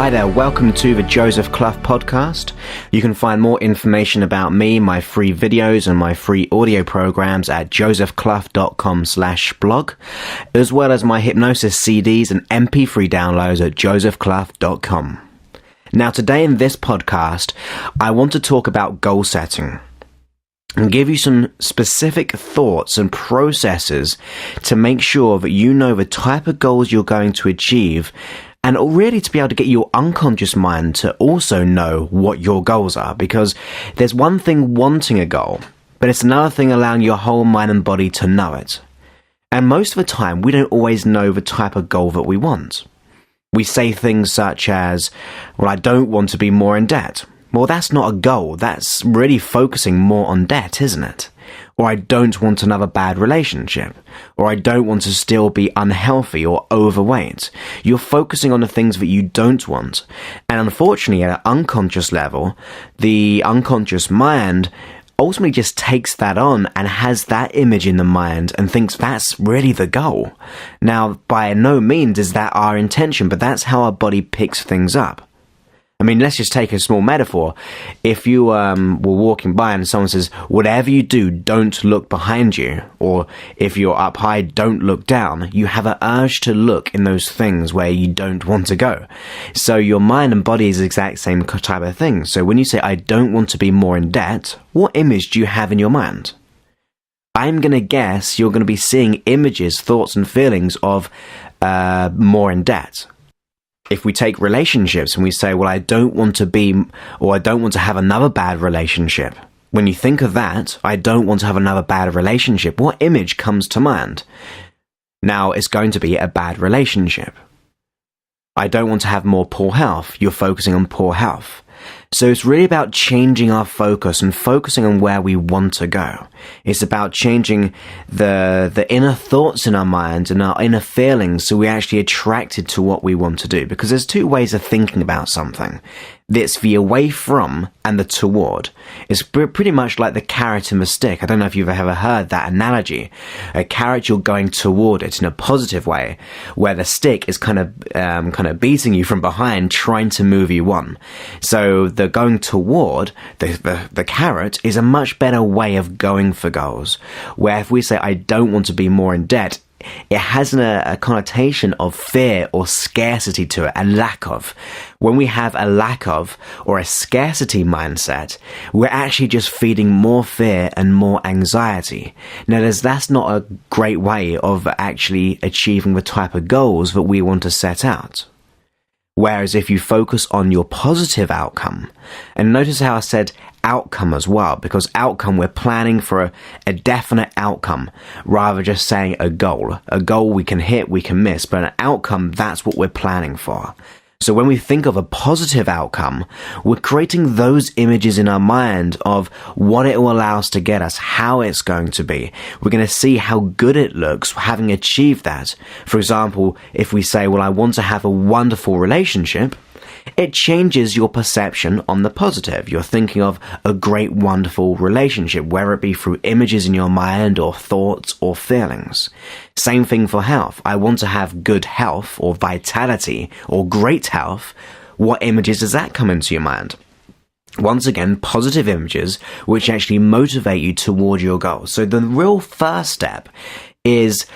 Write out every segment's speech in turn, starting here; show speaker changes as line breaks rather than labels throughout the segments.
Hi there, welcome to the Joseph Clough podcast. You can find more information about me, my free videos and my free audio programs at josephclough.com/blog, as well as my hypnosis CDs and MP3 downloads at josephclough.com. Now today in this podcast, I want to talk about goal setting and give you some specific thoughts and processes to make sure that you know the type of goals you're going to achieve, and really to be able to get your unconscious mind to also know what your goals are. Because there's one thing wanting a goal, but it's another thing allowing your whole mind and body to know it. And most of the time, we don't always know the type of goal that we want. We say things such as, well, I don't want to be more in debt. Well, that's not a goal. That's really focusing more on debt, isn't it? Or I don't want another bad relationship. Or I don't want to still be unhealthy or overweight. You're focusing on the things that you don't want. And unfortunately, at an unconscious level, the unconscious mind ultimately just takes that on and has that image in the mind and thinks that's really the goal. Now, by no means is that our intention, but that's how our body picks things up. I mean, let's just take a small metaphor. If you were walking by and someone says, whatever you do, don't look behind you. Or if you're up high, don't look down. You have an urge to look in those things where you don't want to go. So your mind and body is the exact same type of thing. So when you say, I don't want to be more in debt, what image do you have in your mind? I'm going to guess you're going to be seeing images, thoughts, and feelings of more in debt. If we take relationships and we say, well, I don't want to be, or I don't want to have another bad relationship. When you think of that, I don't want to have another bad relationship, what image comes to mind? Now, it's going to be a bad relationship. I don't want to have more poor health. You're focusing on poor health. So it's really about changing our focus and focusing on where we want to go. It's about changing the inner thoughts in our minds and our inner feelings so we're actually attracted to what we want to do. Because there's two ways of thinking about something. It's the away from and the toward. It's pretty much like the carrot and the stick. I don't know if you've ever heard that analogy. A carrot, you're going toward it in a positive way, where the stick is kind of beating you from behind, trying to move you on. So the going toward, the carrot, is a much better way of going for goals. Where if we say, I don't want to be more in debt, it has a connotation of fear or scarcity to it, a lack of. When we have a lack of or a scarcity mindset, we're actually just feeding more fear and more anxiety. Now, that's not a great way of actually achieving the type of goals that we want to set out. Whereas if you focus on your positive outcome, and notice how I said outcome as well, because outcome, we're planning for a definite outcome rather just saying a goal. A goal we can hit, we can miss, but an outcome, that's what we're planning for. So when we think of a positive outcome, we're creating those images in our mind of what it will allow us to get us, how it's going to be. We're going to see how good it looks having achieved that. For example, if we say, well, I want to have a wonderful relationship, it changes your perception on the positive. You're thinking of a great, wonderful relationship, whether it be through images in your mind or thoughts or feelings. Same thing for health. I want to have good health or vitality or great health. What images does that come into your mind? Once again, positive images which actually motivate you toward your goals. So the real first step is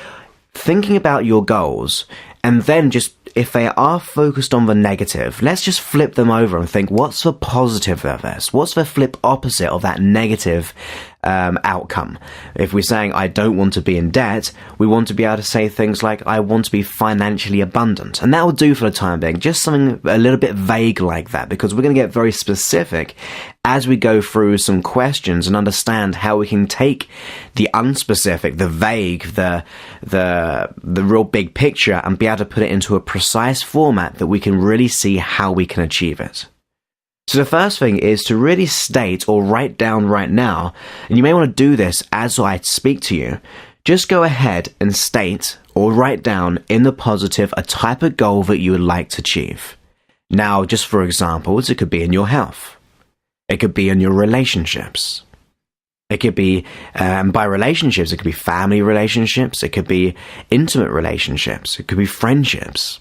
thinking about your goals, and then just, if they are focused on the negative, let's just flip them over and think, what's the positive of this? What's the flip opposite of that negative outcome? If we're saying, I don't want to be in debt, we want to be able to say things like, I want to be financially abundant. And that will do for the time being, just something a little bit vague like that, because we're going to get very specific as we go through some questions and understand how we can take the unspecific, the vague, the real big picture and be able to put it into a precise format that we can really see how we can achieve it. So the first thing is to really state or write down right now, and you may want to do this as I speak to you, just go ahead and state or write down in the positive a type of goal that you would like to achieve. Now, just for examples, it could be in your health. It could be in your relationships. It could be, by relationships, it could be family relationships. It could be intimate relationships. It could be friendships.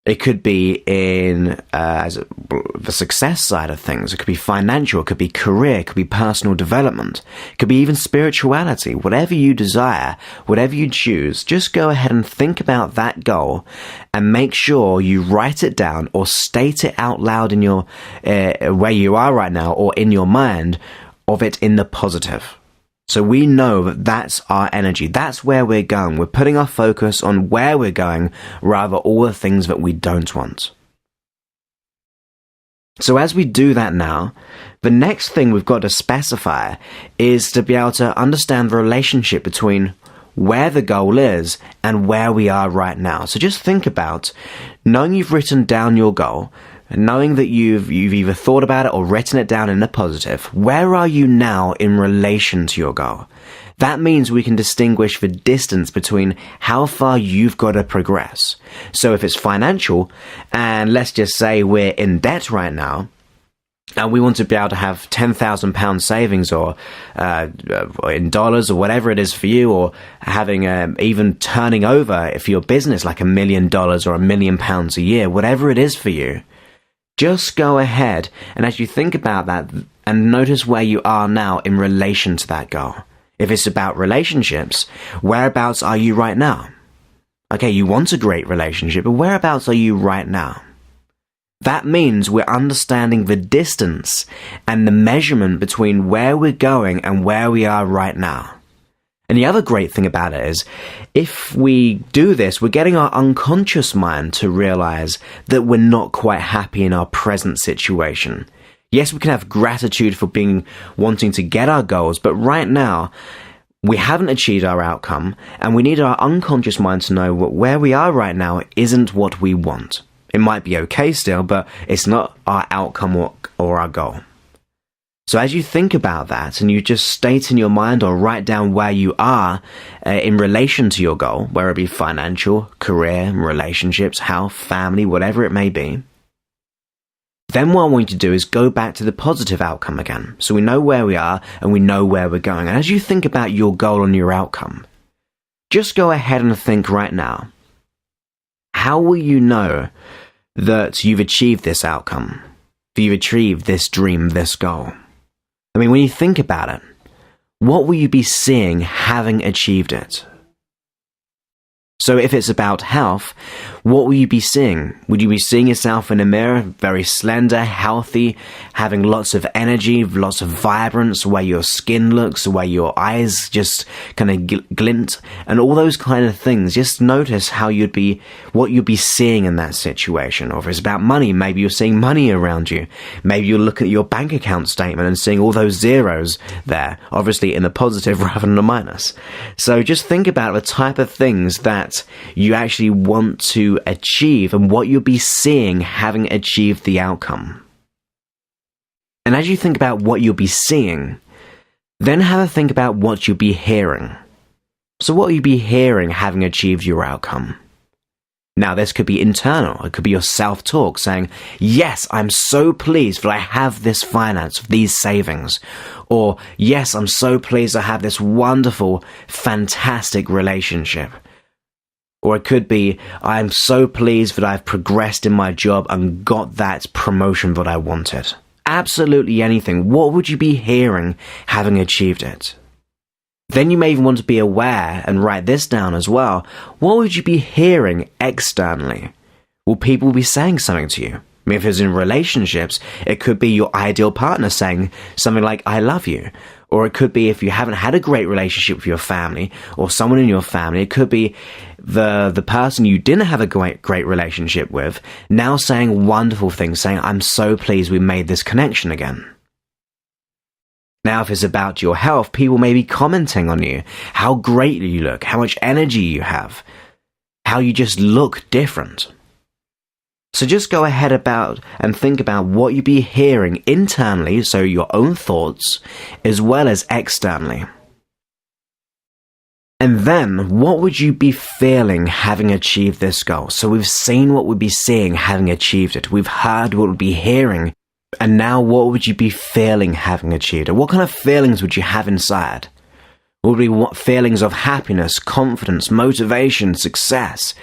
It could be in the success side of things. It could be financial. It could be career. It could be personal development. It could be even spirituality. Whatever you desire, whatever you choose, just go ahead and think about that goal and make sure you write it down or state it out loud in your where you are right now or in your mind of it in the positive. So we know that that's our energy. That's where we're going. We're putting our focus on where we're going rather all the things that we don't want. So as we do that now, the next thing we've got to specify is to be able to understand the relationship between where the goal is and where we are right now. So just think about knowing you've written down your goal, and knowing that you've either thought about it or written it down in the positive, where are you now in relation to your goal? That means we can distinguish the distance between how far you've got to progress. So if it's financial, and let's just say we're in debt right now, and we want to be able to have £10,000 savings or in dollars or whatever it is for you, or having even turning over for your business like $1 million or £1 million a year, whatever it is for you, just go ahead and as you think about that and notice where you are now in relation to that goal. If it's about relationships, whereabouts are you right now? Okay, you want a great relationship, but whereabouts are you right now? That means we're understanding the distance and the measurement between where we're going and where we are right now. And the other great thing about it is, if we do this, we're getting our unconscious mind to realize that we're not quite happy in our present situation. Yes, we can have gratitude for wanting to get our goals, but right now, we haven't achieved our outcome, and we need our unconscious mind to know that where we are right now isn't what we want. It might be okay still, but it's not our outcome or our goal. So as you think about that and you just state in your mind or write down where you are in relation to your goal, whether it be financial, career, relationships, health, family, whatever it may be, then what I want you to do is go back to the positive outcome again. So we know where we are and we know where we're going. And as you think about your goal and your outcome, just go ahead and think right now, how will you know that you've achieved this outcome, that you've achieved this dream, this goal? I mean, when you think about it, what will you be seeing having achieved it? So if it's about health, what will you be seeing? Would you be seeing yourself in a mirror, very slender, healthy, having lots of energy, lots of vibrance, where your skin looks, where your eyes just kind of glint, and all those kind of things? Just notice how what you'd be seeing in that situation. Or if it's about money, maybe you're seeing money around you. Maybe you're looking at your bank account statement and seeing all those zeros there, obviously in the positive rather than the minus. So just think about the type of things that you actually want to achieve and what you'll be seeing having achieved the outcome. And as you think about what you'll be seeing, then have a think about what you'll be hearing. So what will you be hearing having achieved your outcome? Now, this could be internal. It could be your self-talk saying, yes, I'm so pleased that I have this finance, these savings. Or, yes, I'm so pleased I have this wonderful, fantastic relationship. Or it could be, I'm so pleased that I've progressed in my job and got that promotion that I wanted. Absolutely anything. What would you be hearing having achieved it? Then you may even want to be aware and write this down as well. What would you be hearing externally? Will people be saying something to you? I mean, if it's in relationships, it could be your ideal partner saying something like, I love you. Or it could be, if you haven't had a great relationship with your family or someone in your family, it could be the person you didn't have a great relationship with now saying wonderful things, saying, I'm so pleased we made this connection again. Now, if it's about your health, people may be commenting on you, how great you look, how much energy you have, how you just look different. So just go ahead and think about what you'd be hearing internally, so your own thoughts, as well as externally. And then, what would you be feeling having achieved this goal? So we've seen what we'd be seeing having achieved it. We've heard what we'd be hearing. And now what would you be feeling having achieved it? What kind of feelings would you have inside? Will be feelings of happiness, confidence, motivation, success,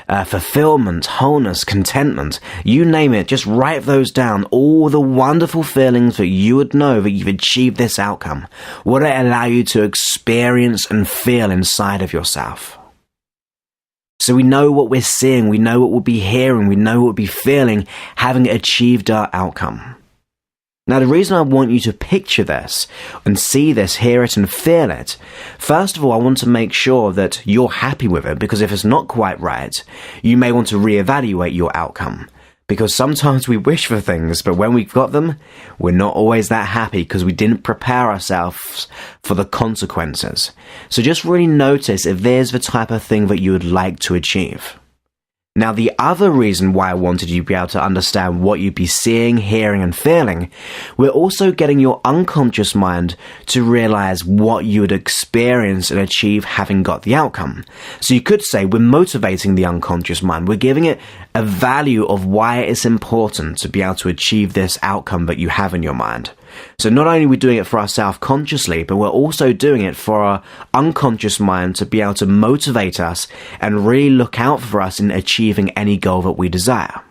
fulfillment, wholeness, contentment. You name it, just write those down. All the wonderful feelings that you would know that you've achieved this outcome. What it allow you to experience and feel inside of yourself. So we know what we're seeing, we know what we'll be hearing, we know what we'll be feeling, having achieved our outcome. Now, the reason I want you to picture this and see this, hear it and feel it, first of all, I want to make sure that you're happy with it, because if it's not quite right, you may want to reevaluate your outcome. Because sometimes we wish for things, but when we've got them, we're not always that happy because we didn't prepare ourselves for the consequences. So just really notice if there's the type of thing that you would like to achieve. Now, the other reason why I wanted you to be able to understand what you'd be seeing, hearing, and feeling, we're also getting your unconscious mind to realize what you would experience and achieve having got the outcome. So you could say we're motivating the unconscious mind. We're giving it a value of why it's important to be able to achieve this outcome that you have in your mind. So not only are we doing it for ourselves consciously, but we're also doing it for our unconscious mind to be able to motivate us and really look out for us in achieving any goal that we desire.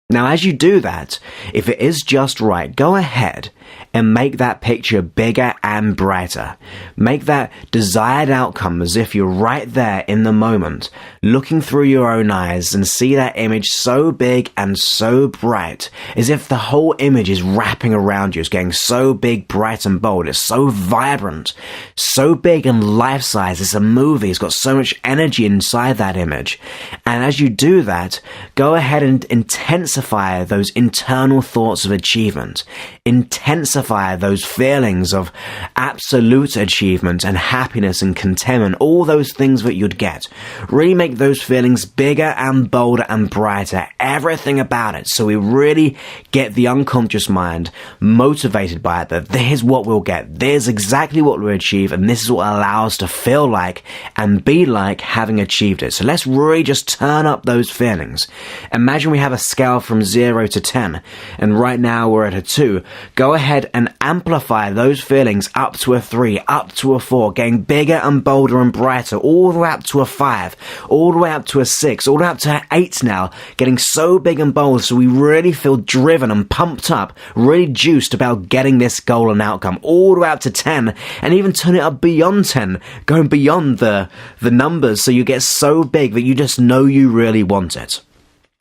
Now, as you do that, if it is just right, go ahead and make that picture bigger and brighter. Make that desired outcome as if you're right there in the moment, looking through your own eyes, and see that image so big and so bright, as if the whole image is wrapping around you. It's getting so big, bright and bold. It's so vibrant, so big and life-size. It's a movie. It's got so much energy inside that image. And as you do that, go ahead and intensify those internal thoughts of achievement. Intensify those feelings of absolute achievement and happiness and contentment, all those things that you'd get. Really make those feelings bigger and bolder and brighter, everything about it, so we really get the unconscious mind motivated by it, that here's what we'll get, there's exactly what we'll achieve, and this is what will allow us to feel like and be like having achieved it. So let's really just turn up those feelings. Imagine we have a scale from 0 to 10, and right now we're at a 2. Go ahead and amplify those feelings up to a 3, up to a 4, getting bigger and bolder and brighter, all the way up to a 5, all the way up to a 6, all the way up to an 8 now, getting so big and bold so we really feel driven and pumped up, really juiced about getting this goal and outcome, all the way up to 10, and even turn it up beyond 10, going beyond the numbers so you get so big that you just know you really want it.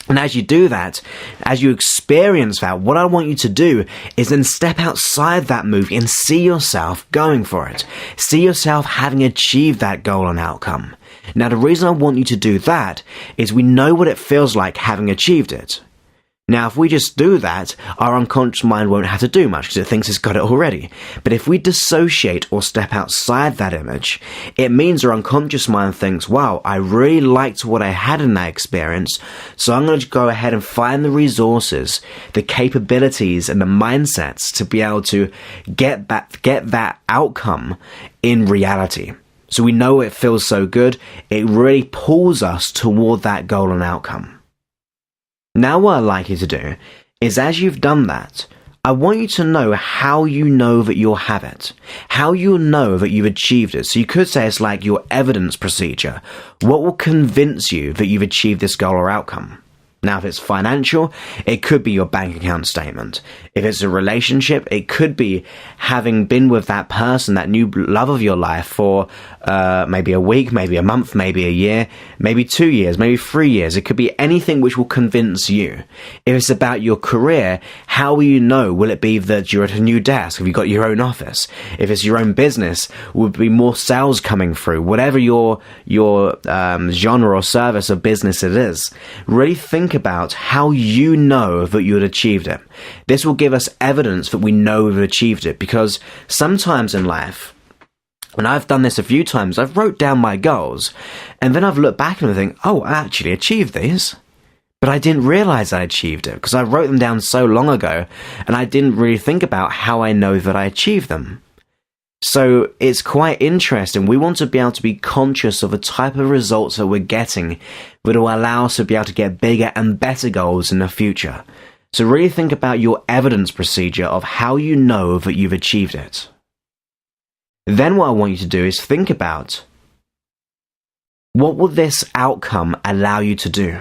And as you do that, as you experience that, what I want you to do is then step outside that movie and see yourself going for it. See yourself having achieved that goal and outcome. Now, the reason I want you to do that is we know what it feels like having achieved it. Now, if we just do that, our unconscious mind won't have to do much because it thinks it's got it already. But if we dissociate or step outside that image, it means our unconscious mind thinks, wow, I really liked what I had in that experience, so I'm going to go ahead and find the resources, the capabilities and the mindsets to be able to get that outcome in reality. So we know it feels so good, it really pulls us toward that goal and outcome. Now what I'd like you to do is, as you've done that, I want you to know how you know that you'll have it, how you'll know that you've achieved it. So you could say it's like your evidence procedure. What will convince you that you've achieved this goal or outcome? Now, if it's financial, it could be your bank account statement. If it's a relationship, it could be having been with that person, that new love of your life for maybe a week, maybe a month, maybe a year, maybe 2 years, maybe 3 years. It could be anything which will convince you. If it's about your career, how will you know? Will it be that you're at a new desk? Have you got your own office? If it's your own business, will be more sales coming through? Whatever your genre or service or business it is, really think about how you know that you had achieved it. This will give us evidence that we know we've achieved it, because sometimes in life, and I've done this a few times, I've wrote down my goals and then I've looked back and I think, oh, I actually achieved these, but I didn't realize I achieved it because I wrote them down so long ago and I didn't really think about how I know that I achieved them. So it's quite interesting. We want to be able to be conscious of the type of results that we're getting that will allow us to be able to get bigger and better goals in the future. So really think about your evidence procedure of how you know that you've achieved it. Then what I want you to do is think about, what will this outcome allow you to do?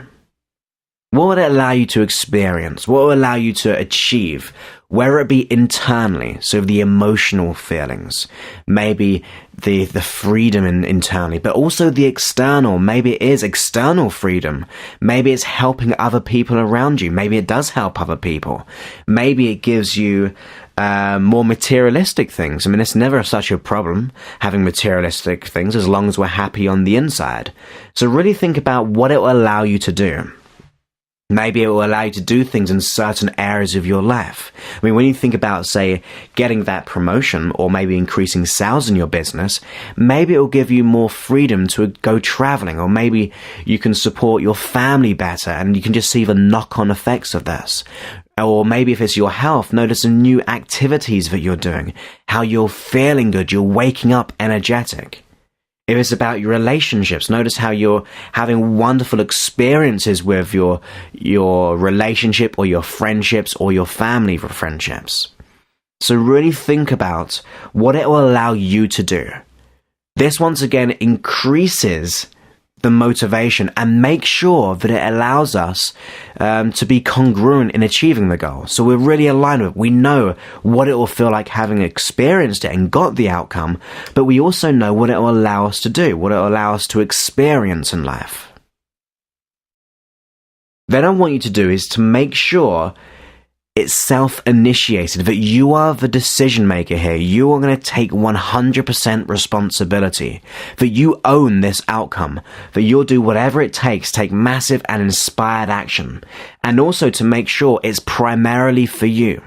What would it allow you to experience? What will allow you to achieve? Whether it be internally, so the emotional feelings, maybe the freedom internally, but also the external. Maybe it is external freedom. Maybe it's helping other people around you. Maybe it does help other people. Maybe it gives you more materialistic things. I mean, it's never such a problem having materialistic things as long as we're happy on the inside. So really think about what it will allow you to do. Maybe it will allow you to do things in certain areas of your life. I mean, when you think about, say, getting that promotion or maybe increasing sales in your business, maybe it will give you more freedom to go traveling, or maybe you can support your family better and you can just see the knock-on effects of this. Or maybe if it's your health, notice the new activities that you're doing, how you're feeling good, you're waking up energetic. If it's about your relationships, notice how you're having wonderful experiences with your relationship or your friendships or your family friendships. So really think about what it will allow you to do. This once again increases the motivation and make sure that it allows us to be congruent in achieving the goal. So we're really aligned with it. We know what it will feel like having experienced it and got the outcome, but we also know what it will allow us to do, what it will allow us to experience in life. Then I want you to do is to make sure it's self-initiated, that you are the decision maker here. You are going to take 100% responsibility, that you own this outcome, that you'll do whatever it takes, take massive and inspired action, and also to make sure it's primarily for you.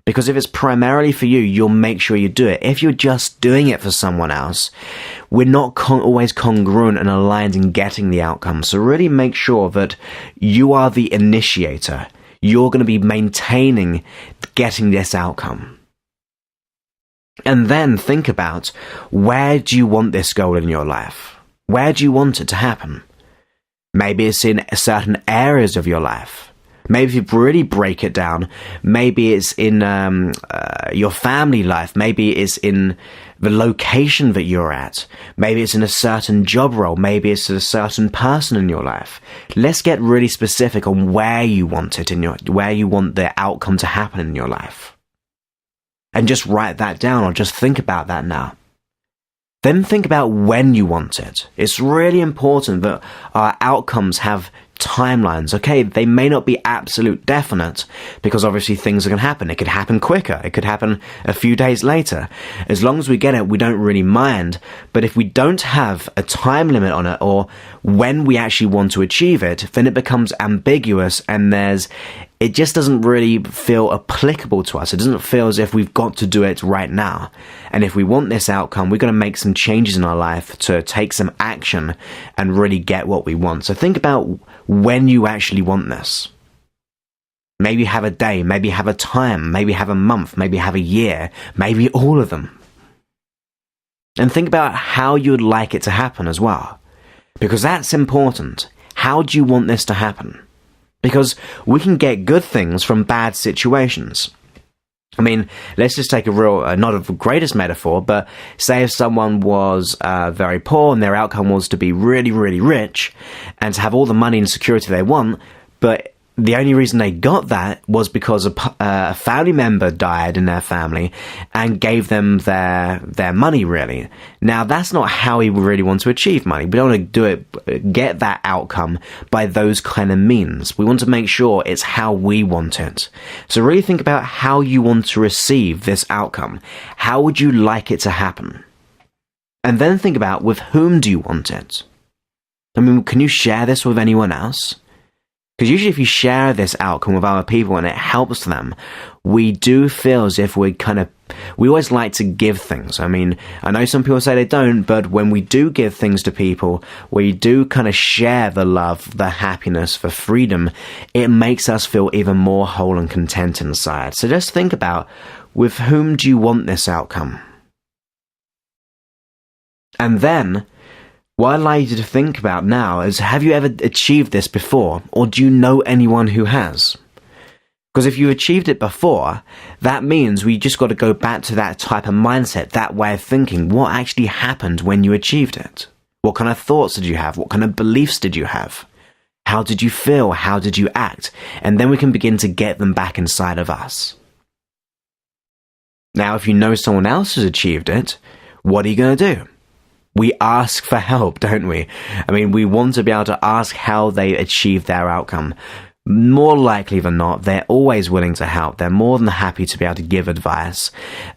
Because if it's primarily for you, you'll make sure you do it. If you're just doing it for someone else, we're not always congruent and aligned in getting the outcome. So really make sure that you are the initiator. You're going to be maintaining getting this outcome. And then think about, where do you want this goal in your life? Where do you want it to happen? Maybe it's in certain areas of your life. Maybe if you really break it down, maybe it's in your family life. Maybe it's in the location that you're at. Maybe it's in a certain job role. Maybe it's a certain person in your life. Let's get really specific on where you want it where you want the outcome to happen in your life. And just write that down, or just think about that now. Then think about when you want it. It's really important that our outcomes have timelines. Okay, they may not be absolute definite, because obviously things are going to happen. It could happen quicker. It could happen a few days later. As long as we get it, we don't really mind. But if we don't have a time limit on it, or when we actually want to achieve it, then it becomes ambiguous, and it just doesn't really feel applicable to us. It doesn't feel as if we've got to do it right now. And if we want this outcome, we're going to make some changes in our life to take some action and really get what we want. So think about when you actually want this. Maybe have a day, maybe have a time, maybe have a month, maybe have a year, maybe all of them. And think about how you would like it to happen as well. Because that's important. How do you want this to happen? Because we can get good things from bad situations. I mean, let's just take a real, not the greatest metaphor, but say if someone was very poor and their outcome was to be really, really rich and to have all the money and security they want, but the only reason they got that was because a family member died in their family and gave them their money, really. Now, that's not how we really want to achieve money. We don't want to get that outcome by those kind of means. We want to make sure it's how we want it. So really think about how you want to receive this outcome. How would you like it to happen? And then think about, with whom do you want it? I mean, can you share this with anyone else? Because usually if you share this outcome with other people and it helps them, we do feel as if we always like to give things. I mean, I know some people say they don't, but when we do give things to people, we do kind of share the love, the happiness, the freedom. It makes us feel even more whole and content inside. So just think about, with whom do you want this outcome? And then, what I'd like you to think about now is, have you ever achieved this before, or do you know anyone who has? Because if you've achieved it before, that means we just got to go back to that type of mindset, that way of thinking. What actually happened when you achieved it? What kind of thoughts did you have? What kind of beliefs did you have? How did you feel? How did you act? And then we can begin to get them back inside of us. Now, if you know someone else has achieved it, what are you going to do? We ask for help, don't we? I mean, we want to be able to ask how they achieved their outcome. More likely than not, they're always willing to help. They're more than happy to be able to give advice.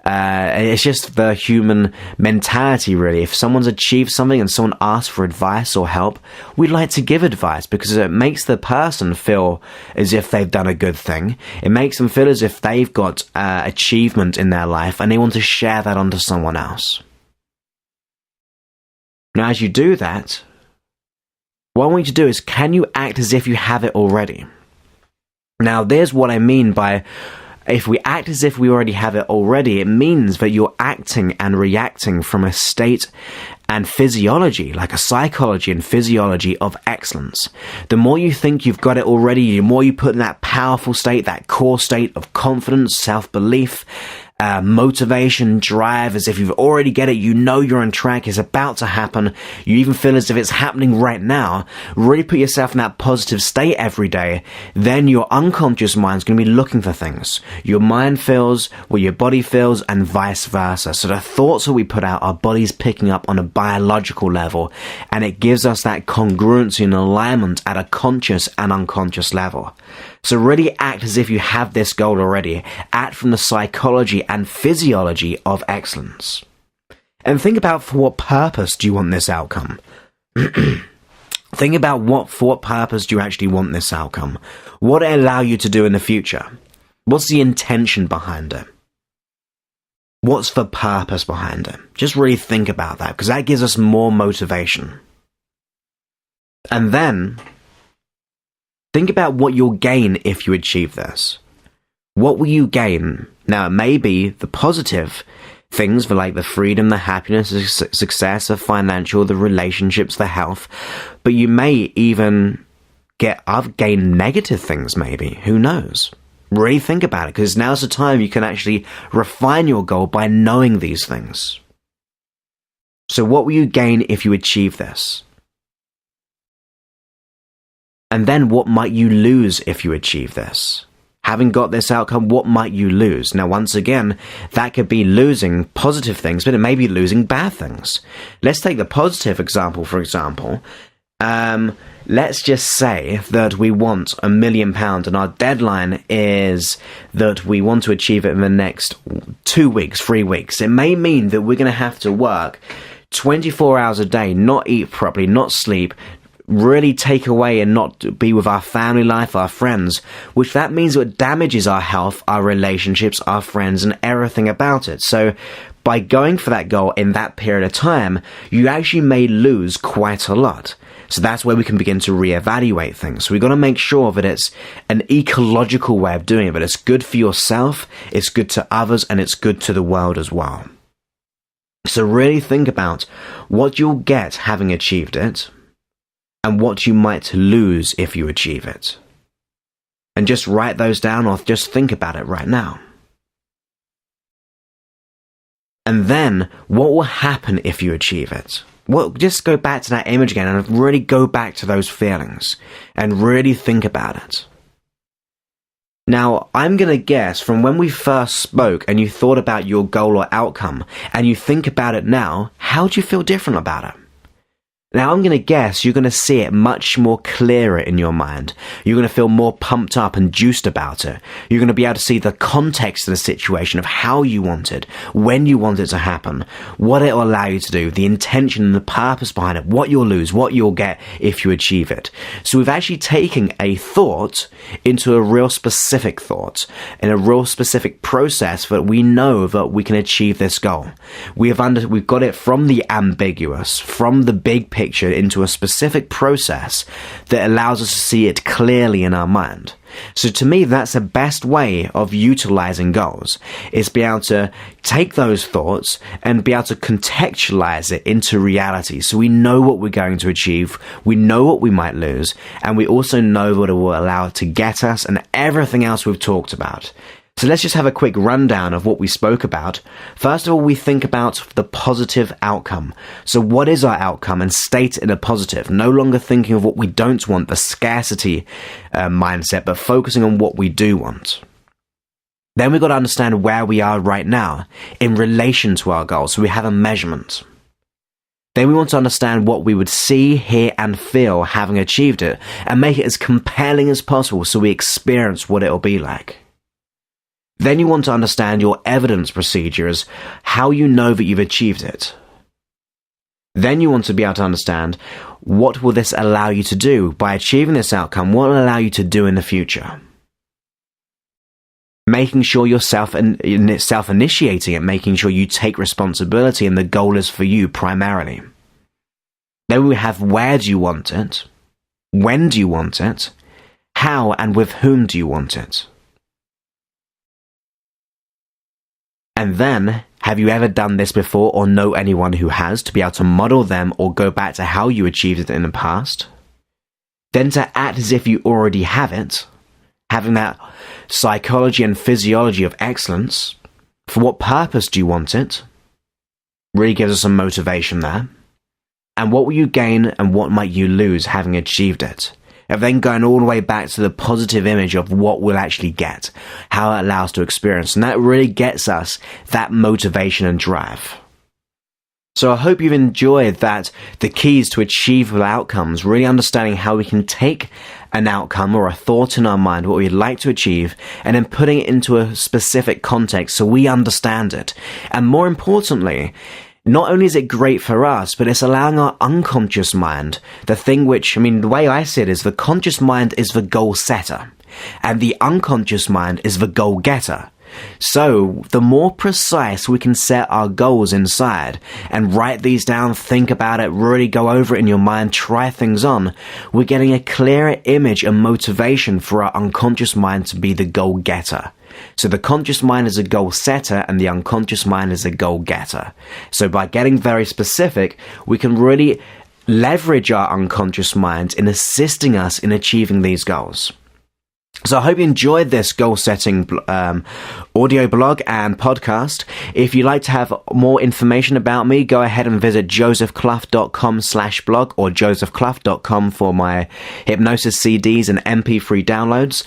It's just the human mentality, really. If someone's achieved something and someone asks for advice or help, we'd like to give advice because it makes the person feel as if they've done a good thing. It makes them feel as if they've got achievement in their life and they want to share that onto someone else. Now, as you do that, what I want you to do is, can you act as if you have it already? Now, there's what I mean by, if we act as if we already have it already, it means that you're acting and reacting from a state and physiology, like a psychology and physiology of excellence. The more you think you've got it already, the more you put in that powerful state, that core state of confidence, self-belief, motivation, drive, as if you've already get it, you know you're on track, it's about to happen, you even feel as if it's happening right now, really put yourself in that positive state every day, then your unconscious mind's going to be looking for things. Your mind feels what your body feels and vice versa. So the thoughts that we put out, our body's picking up on a biological level, and it gives us that congruency and alignment at a conscious and unconscious level. So really act as if you have this goal already. Act from the psychology and physiology of excellence. And think about, for what purpose do you want this outcome? Think about for what purpose do you actually want this outcome? What will it allow you to do in the future? What's the intention behind it? What's the purpose behind it? Just really think about that, because that gives us more motivation. And then think about what you'll gain if you achieve this. What will you gain? Now, it may be the positive things, for like the freedom, the happiness, the success, the financial, the relationships, the health, but you may even gain negative things, maybe. Who knows? Really think about it, because now's the time you can actually refine your goal by knowing these things. So what will you gain if you achieve this? And then what might you lose if you achieve this? Having got this outcome, what might you lose? Now, once again, that could be losing positive things, but it may be losing bad things. Let's take the positive example, for example. Let's just say that we want £1 million and our deadline is that we want to achieve it in the next 2 weeks, 3 weeks. It may mean that we're going to have to work 24 hours a day, not eat properly, not sleep, really take away and not be with our family life, our friends, which that means it damages our health, our relationships, our friends, and everything about it. So by going for that goal in that period of time, you actually may lose quite a lot. So that's where we can begin to reevaluate things. So we've got to make sure that it's an ecological way of doing it, that it's good for yourself, it's good to others, and it's good to the world as well. So really think about what you'll get having achieved it, and what you might lose if you achieve it. And just write those down, or just think about it right now. And then, what will happen if you achieve it? Well, just go back to that image again and really go back to those feelings and really think about it. Now, I'm going to guess from when we first spoke and you thought about your goal or outcome and you think about it now, how do you feel different about it? Now, I'm going to guess you're going to see it much more clearer in your mind. You're going to feel more pumped up and juiced about it. You're going to be able to see the context of the situation, of how you want it, when you want it to happen, what it will allow you to do, the intention and the purpose behind it, what you'll lose, what you'll get if you achieve it. So we've actually taken a thought into a real specific thought, in a real specific process that we know that we can achieve this goal. We've got it from the ambiguous, from the big picture, picture into a specific process that allows us to see it clearly in our mind. So to me, that's the best way of utilizing goals, is be able to take those thoughts and be able to contextualize it into reality. So we know what we're going to achieve, we know what we might lose, and we also know what it will allow it to get us and everything else we've talked about. So let's just have a quick rundown of what we spoke about. First of all, we think about the positive outcome. So what is our outcome, and state it in a positive, no longer thinking of what we don't want, the scarcity mindset, but focusing on what we do want. Then we've got to understand where we are right now in relation to our goals, so we have a measurement. Then we want to understand what we would see, hear, and feel having achieved it, and make it as compelling as possible so we experience what it'll be like. Then you want to understand your evidence procedures, how you know that you've achieved it. Then you want to be able to understand, what will this allow you to do? By achieving this outcome, what will it allow you to do in the future? Making sure you're self-initiating it, making sure you take responsibility and the goal is for you primarily. Then we have, where do you want it? When do you want it? How and with whom do you want it? And then, have you ever done this before or know anyone who has, to be able to model them or go back to how you achieved it in the past? Then to act as if you already have it, having that psychology and physiology of excellence. For what purpose do you want it? Really gives us some motivation there. And what will you gain and what might you lose having achieved it? And then going all the way back to the positive image of what we'll actually get, how it allows us to experience. And that really gets us that motivation and drive. So I hope you've enjoyed that, the keys to achievable outcomes, really understanding how we can take an outcome or a thought in our mind, what we'd like to achieve, and then putting it into a specific context so we understand it. And more importantly, not only is it great for us, but it's allowing our unconscious mind, the thing which, the way I see it is the conscious mind is the goal setter, and the unconscious mind is the goal getter. So, the more precise we can set our goals inside, and write these down, think about it, really go over it in your mind, try things on, we're getting a clearer image and motivation for our unconscious mind to be the goal getter. So the conscious mind is a goal setter and the unconscious mind is a goal getter. So by getting very specific, we can really leverage our unconscious mind in assisting us in achieving these goals. So I hope you enjoyed this goal-setting audio blog and podcast. If you'd like to have more information about me, go ahead and visit josephclough.com/blog or josephclough.com for my hypnosis CDs and MP3 downloads.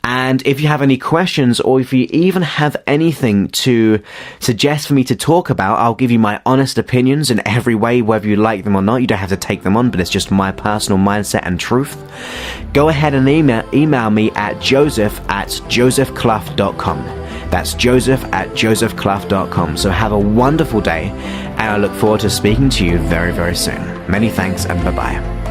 And if you have any questions, or if you even have anything to suggest for me to talk about, I'll give you my honest opinions in every way, whether you like them or not. You don't have to take them on, but it's just my personal mindset and truth. Go ahead and email me at joseph@josephclough.com. That's joseph@josephclough.com. So have a wonderful day, and I look forward to speaking to you very, very soon. Many thanks, and bye-bye.